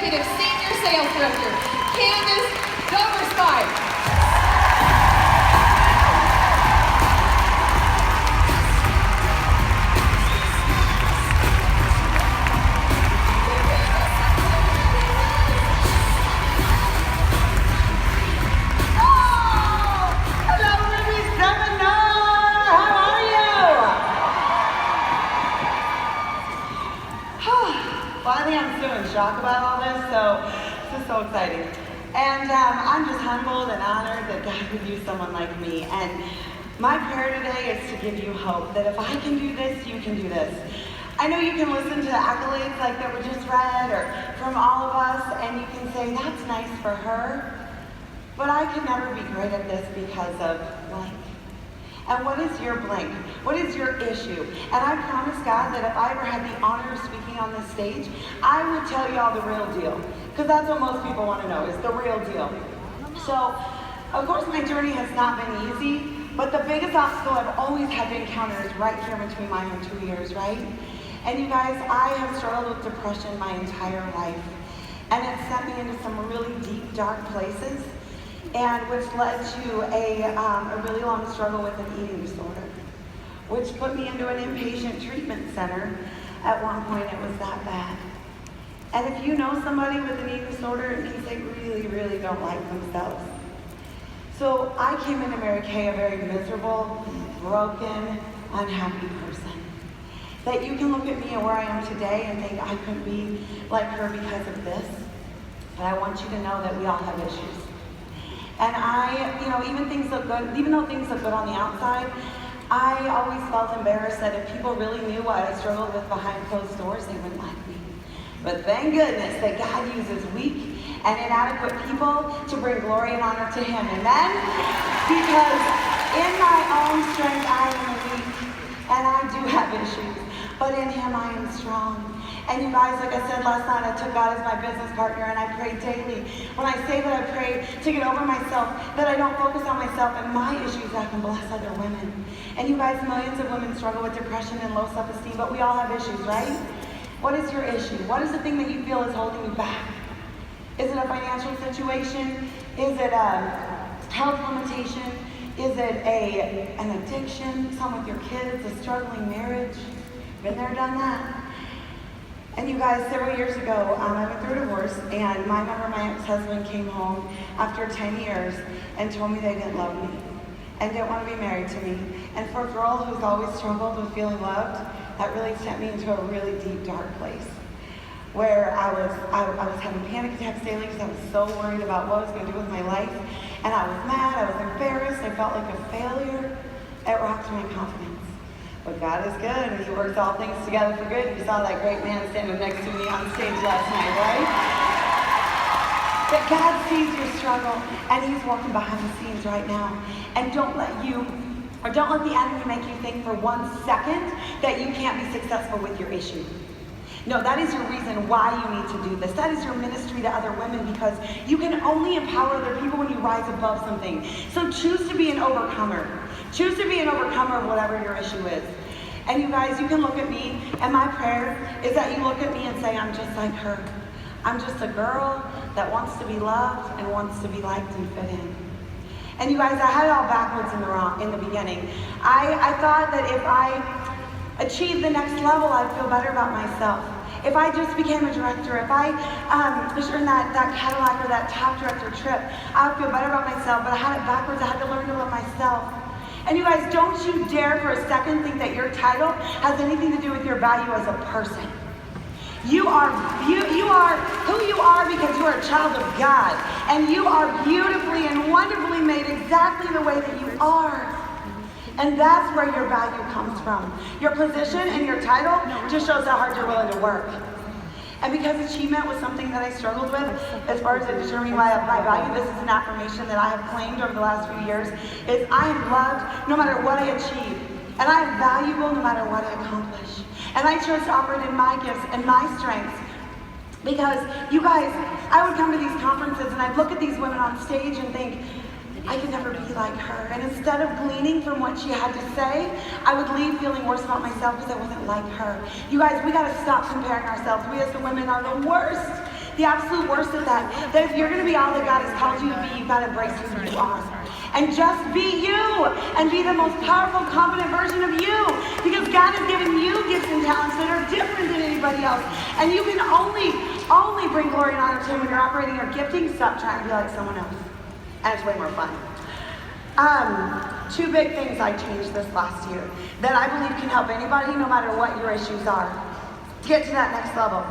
Executive Senior Sales Director, Candace Doverspike. Finally, I'm still in shock about all this, so this is so exciting. And I'm just humbled and honored that God would use someone like me. And my prayer today is to give you hope that if I can do this, you can do this. I know you can listen to accolades like that were just read or from all of us, and you can say, that's nice for her, but I could never be great at this because of blank. And what is your blank? What is your issue? And I promise God that if I ever had the honor of speaking on this stage, I would tell you all the real deal. Because that's what most people want to know, is the real deal. So, of course, my journey has not been easy, but the biggest obstacle I've always had to encounter is right here between my own 2 ears, right? And you guys, I have struggled with depression my entire life. And it sent me into some really deep, dark places, and which led to a really long struggle with an eating disorder, which put me into an inpatient treatment center. At one point, it was that bad. And if you know somebody with an eating disorder, it means they really, really don't like themselves. So I came into Mary Kay a very miserable, broken, unhappy person. That you can look at me and where I am today and think I couldn't be like her because of this. But I want you to know that we all have issues. And even things look good, even though things look good on the outside, I always felt embarrassed that if people really knew what I struggled with behind closed doors, they wouldn't like me. But thank goodness that God uses weak and inadequate people to bring glory and honor to Him. Amen? Because in my own strength, I am weak, and I do have issues. But in Him, I am strong. And you guys, like I said last night, I took God as my business partner, and I pray daily. When I say that I pray to get over myself, that I don't focus on myself and my issues, that I can bless other women. And you guys, millions of women struggle with depression and low self-esteem, but we all have issues, right? What is your issue? What is the thing that you feel is holding you back? Is it a financial situation? Is it a health limitation? Is it an addiction? Some with your kids, a struggling marriage? Been there, done that. And you guys, several years ago, I went through a divorce, and my ex-husband came home after 10 years and told me they didn't love me and didn't want to be married to me. And for a girl who's always struggled with feeling loved, that really sent me into a really deep, dark place where I was having panic attacks daily because I was so worried about what I was going to do with my life. And I was mad, I was embarrassed, I felt like a failure. It rocked my confidence. But God is good, and He works all things together for good. You saw that great man standing next to me on stage last night, right? That God sees your struggle, and He's working behind the scenes right now. And don't let the enemy make you think for 1 second that you can't be successful with your issue. No, that is your reason why you need to do this. That is your ministry to other women, because you can only empower other people when you rise above something. So choose to be an overcomer. Choose to be an overcomer of whatever your issue is. And you guys, you can look at me, and my prayer is that you look at me and say, I'm just like her. I'm just a girl that wants to be loved and wants to be liked and fit in. And you guys, I had it all backwards in the beginning. I thought that if I achieved the next level, I'd feel better about myself. If I just became a director, if I was in that Cadillac or that top director trip, I would feel better about myself, but I had it backwards. I had to learn to love myself. And you guys, don't you dare for a second think that your title has anything to do with your value as a person. You are who you are because you are a child of God. And you are beautifully and wonderfully made exactly the way that you are. And that's where your value comes from. Your position and your title just shows how hard you're willing to work. And because achievement was something that I struggled with, as far as determining my value, this is an affirmation that I have claimed over the last few years, is I am loved no matter what I achieve. And I am valuable no matter what I accomplish. And I chose to operate in my gifts and my strengths. Because, you guys, I would come to these conferences and I'd look at these women on stage and think, I could never be like her. And instead of gleaning from what she had to say, I would leave feeling worse about myself because I wasn't like her. You guys, we got to stop comparing ourselves. We as the women are the worst the absolute worst at that. That if you're going to be all that God has called you to be, you've got to embrace who you are. And just be you, and be the most powerful, confident version of you. Because God has given you gifts and talents that are different than anybody else. And you can only bring glory and honor to Him when you're operating your gifting. Stop trying to be like someone else. And it's way more fun. Two big things I changed this last year that I believe can help anybody, no matter what your issues are, to get to that next level.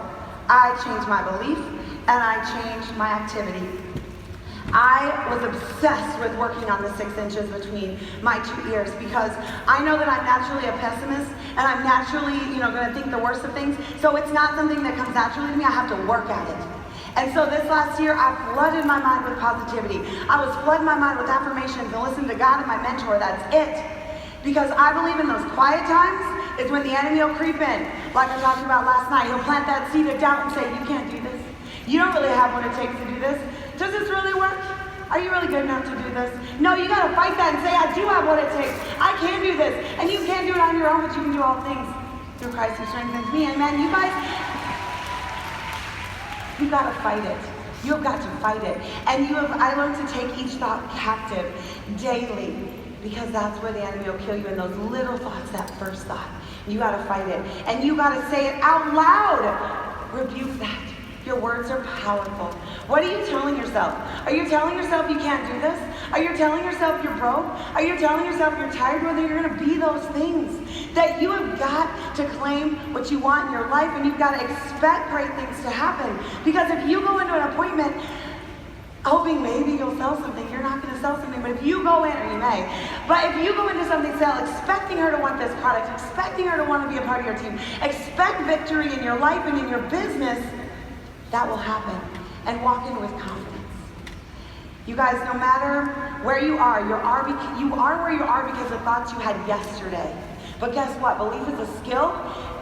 I changed my belief, and I changed my activity. I was obsessed with working on the 6 inches between my 2 ears because I know that I'm naturally a pessimist and I'm naturally, going to think the worst of things. So it's not something that comes naturally to me. I have to work at it. And so this last year, I flooded my mind with positivity. I was flooding my mind with affirmations and listening to God and my mentor. That's it. Because I believe in those quiet times is when the enemy will creep in. Like I talked about last night, he'll plant that seed of doubt and say, you can't do this. You don't really have what it takes to do this. Does this really work? Are you really good enough to do this? No, you got to fight that and say, I do have what it takes. I can do this. And you can't do it on your own, but you can do all things through Christ who strengthens me. Amen. You guys, you've got to fight it. You've got to fight it. And I learned to take each thought captive daily, because that's where the enemy will kill you in those little thoughts, that first thought. You got to fight it. And you got to say it out loud. Rebuke that. Your words are powerful. What are you telling yourself? Are you telling yourself you can't do this? Are you telling yourself you're broke? Are you telling yourself you're tired? Whether you're going to be those things. That you have got to claim what you want in your life, and you've got to expect great things to happen. Because if you go into an appointment hoping maybe you'll sell something, you're not going to sell something. But if you go in, or you may, but if you go into something sale expecting her to want this product, expecting her to want to be a part of your team, expect victory in your life and in your business, that will happen. And walk in with confidence. You guys, no matter where you are, you are where you are because of thoughts you had yesterday. But guess what? Belief is a skill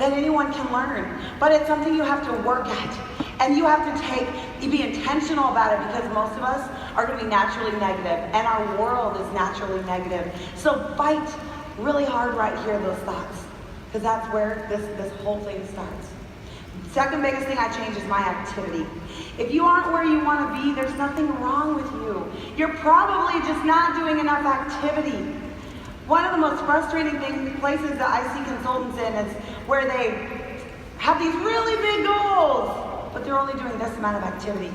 that anyone can learn. But it's something you have to work at. And you have to be intentional about it, because most of us are going to be naturally negative. And our world is naturally negative. So fight really hard right here, those thoughts. Because that's where this whole thing starts. Second biggest thing I changed is my activity. If you aren't where you want to be, there's nothing wrong with you. You're probably just not doing enough activity. One of the most frustrating places that I see consultants in is where they have these really big goals, but they're only doing this amount of activity.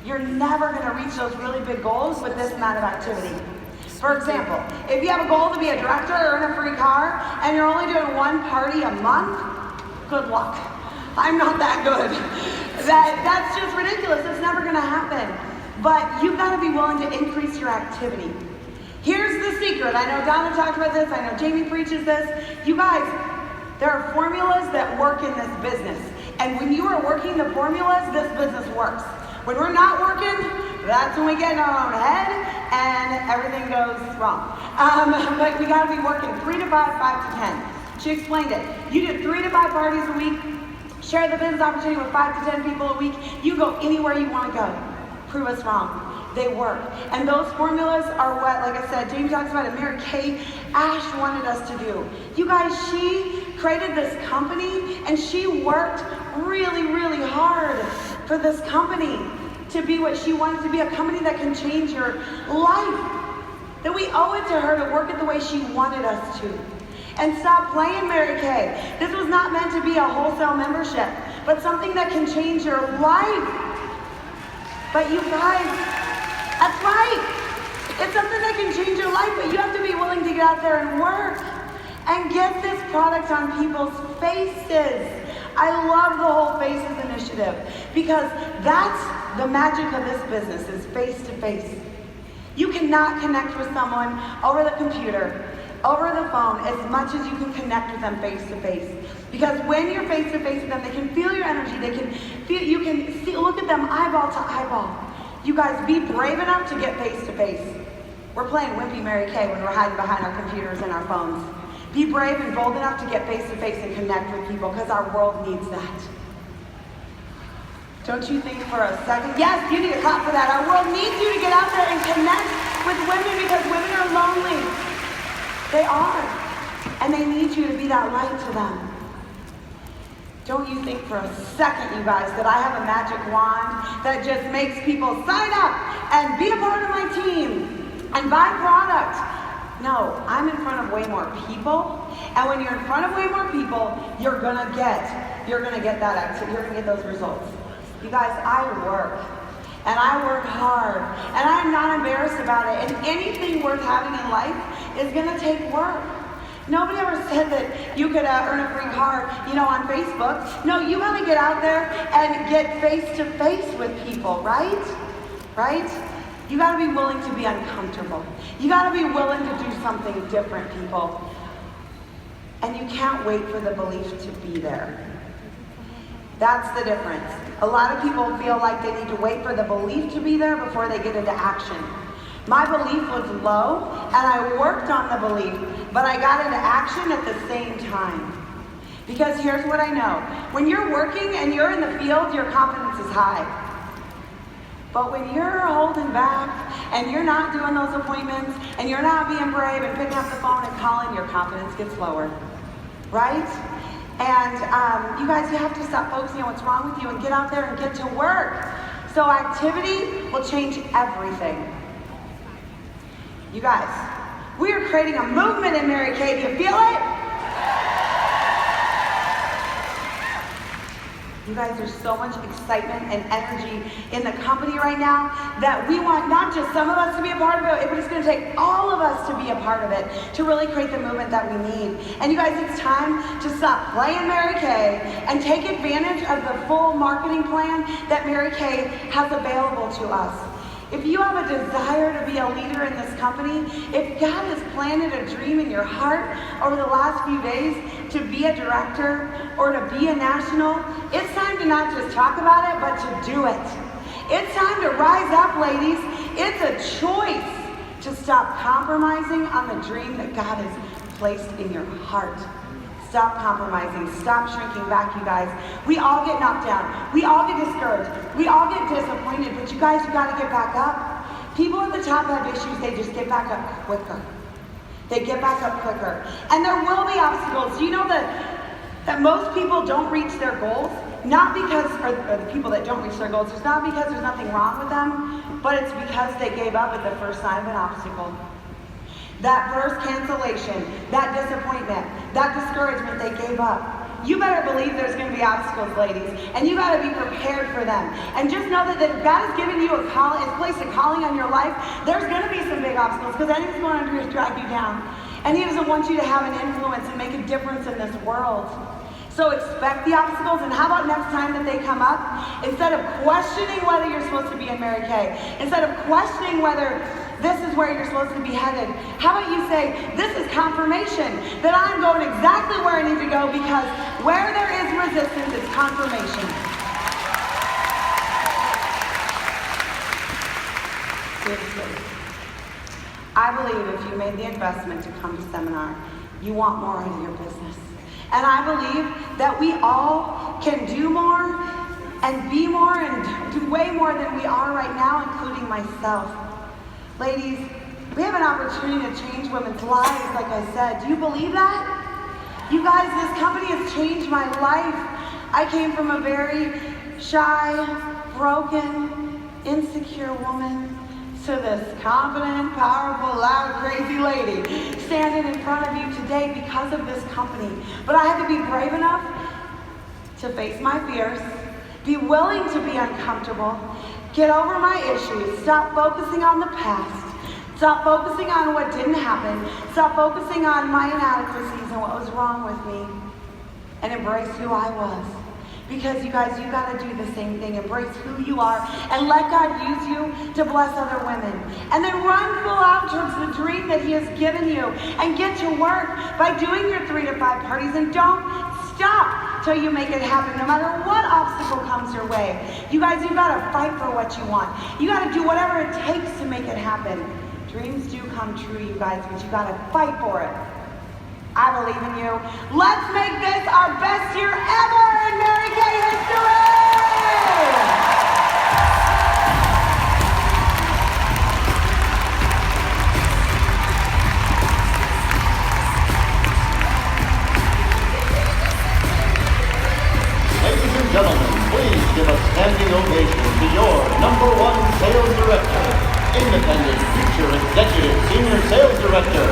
You're never going to reach those really big goals with this amount of activity. For example, if you have a goal to be a director or earn a free car, and you're only doing one party a month, good luck. I'm not that good. That's just ridiculous. It's never going to happen. But you've got to be willing to increase your activity. Here's the secret. I know Donna talked about this. I know Jamie preaches this. You guys, there are formulas that work in this business. And when you are working the formulas, this business works. When we're not working, that's when we get in our own head and everything goes wrong. But we got to be working 3 to 5, 5 to 10. She explained it. You do 3 to 5 parties a week. Share the business opportunity with 5 to 10 people a week. You go anywhere you want to go. Prove us wrong. They work. And those formulas are what, like I said, Jamie talks about it. Mary Kay Ash wanted us to do. You guys, she created this company, and she worked really, really hard for this company to be what she wanted to be, a company that can change your life. That we owe it to her to work it the way she wanted us to. And stop playing, Mary Kay. This was not meant to be a wholesale membership, but something that can change your life. But you guys, that's right. It's something that can change your life, but you have to be willing to get out there and work and get this product on people's faces. I love the whole Faces initiative, because that's the magic of this business, is face to face. You cannot connect with someone over the computer, over the phone, as much as you can connect with them face to face. Because when you're face to face with them, they can feel your energy. They can feel, you can see, look at them eyeball to eyeball. You guys, be brave enough to get face to face. We're playing Wimpy Mary Kay when we're hiding behind our computers and our phones. Be brave and bold enough to get face to face and connect with people, because our world needs that. Don't you think for a second? Yes, you need to clap for that. Our world needs you to get out there and connect with women, because women are lonely. They are. And they need you to be that light to them. Don't you think for a second, you guys, that I have a magic wand that just makes people sign up and be a part of my team and buy product. No, I'm in front of way more people. And when you're in front of way more people, you're gonna get that activity, you're gonna get those results. You guys, I work. And I work hard. And I'm not embarrassed about it. And anything worth having in life is gonna take work. Nobody ever said that you could earn a free car, on Facebook. No, you gotta get out there and get face to face with people, right? Right? You gotta be willing to be uncomfortable. You gotta be willing to do something different, people. And you can't wait for the belief to be there. That's the difference. A lot of people feel like they need to wait for the belief to be there before they get into action. My belief was low, and I worked on the belief, but I got into action at the same time. Because here's what I know. When you're working and you're in the field, your confidence is high. But when you're holding back, and you're not doing those appointments, and you're not being brave and picking up the phone and calling, your confidence gets lower. Right? And you guys, you have to stop focusing on what's wrong with you and get out there and get to work. So activity will change everything. You guys, we are creating a movement in Mary Kay. Do you feel it? You guys, there's so much excitement and energy in the company right now that we want not just some of us to be a part of it, but it's going to take all of us to be a part of it to really create the movement that we need. And you guys, it's time to stop playing Mary Kay and take advantage of the full marketing plan that Mary Kay has available to us. If you have a desire to be a leader in this company, if God has planted a dream in your heart over the last few days to be a director or to be a national, it's time to not just talk about it, but to do it. It's time to rise up, ladies. It's a choice to stop compromising on the dream that God has placed in your heart. Stop compromising. Stop shrinking back, you guys. We all get knocked down. We all get discouraged. We all get disappointed. But you guys, you got to get back up. People at the top have issues. They just get back up quicker. They get back up quicker. And there will be obstacles. Do you know that most people don't reach their goals? Not because, or the people that don't reach their goals, it's not because there's nothing wrong with them, but it's because they gave up at the first sign of an obstacle. That first cancellation, that disappointment, that discouragement, they gave up. You better believe there's going to be obstacles, ladies, and you got to be prepared for them. And just know that if God has given you a call, a place of calling on your life, there's going to be some big obstacles because anything's going to do is drag you down. And He doesn't want you to have an influence and make a difference in this world. So expect the obstacles, and how about next time that they come up, instead of questioning whether you're supposed to be in Mary Kay, instead of questioning whether this is where you're supposed to be headed, how about you say, this is confirmation that I'm going exactly where I need to go, because where there is resistance, it's confirmation. Seriously. I believe if you made the investment to come to seminar, you want more out of your business. And I believe that we all can do more and be more and do way more than we are right now, including myself. Ladies, we have an opportunity to change women's lives, like I said. Do you believe that? You guys, this company has changed my life. I came from a very shy, broken, insecure woman to this confident, powerful, loud, crazy lady standing in front of you today because of this company. But I had to be brave enough to face my fears, be willing to be uncomfortable, get over my issues, stop focusing on the past, stop focusing on what didn't happen, stop focusing on my inadequacies and what was wrong with me, and embrace who I was. Because you guys, you got to do the same thing. Embrace who you are and let God use you to bless other women. And then run full out towards the dream that He has given you and get to work by doing your 3 to 5 parties, and don't stop till you make it happen, no matter what obstacle comes your way. You guys, you got to fight for what you want. You got to do whatever it takes to make it happen. Dreams do come true, you guys, but you got to fight for it. I believe in you. Let's make this our best year ever in Mary Kay history! to your #1 sales director, Independent Future Executive Senior Sales Director,